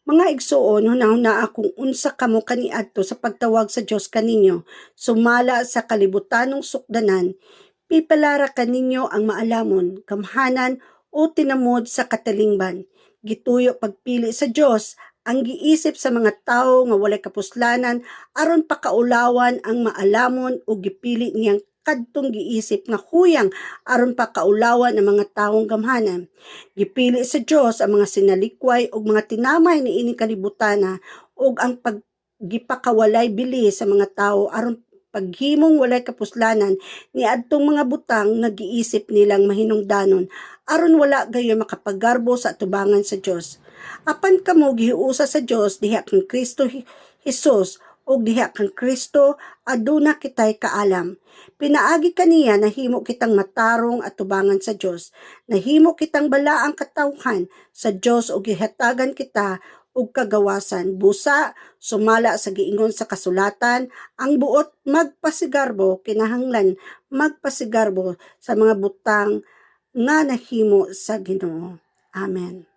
Mga igsuon, hunahuna akong unsa kamo kaniadto sa pagtawag sa Dios kaninyo, sumala sa kalibutanong sukdanan, pipalara kaninyo ang maalamon, kamhanan o tinamod sa katalingban. Gituyo pagpili sa Dios ang giisip sa mga tawo nga walay kapuslanan aron pakaulawan ang maalamon o gipili niyang kadtong giisip nga huyang aron pakaulawan ang mga tawong gamhanan. Gipili sa Dios ang mga sinalikway ug mga tinamay niining kalibutana ug ang gipakawalay bili sa mga tawo aron paghimong walay kapuslanan ni adtong mga butang nag-iisip nilang mahinungdanon aron wala gayon makapagarbo sa atubangan sa Dios. Apan kamo gihiusa sa Dios diha kang Kristo Hesus ug diha kang Kristo aduna kitay kaalam. Pinaagi kaniya nahimo kitang matarong atubangan sa Dios. Nahimo kitang balaang katawhan sa Dios ug gihatagan kita ug kagawasan. Busa, sumala sa giingon sa kasulatan, ang buot magpasigarbo, kinahanglan magpasigarbo sa mga butang nga nahimo sa Ginoo. Amen.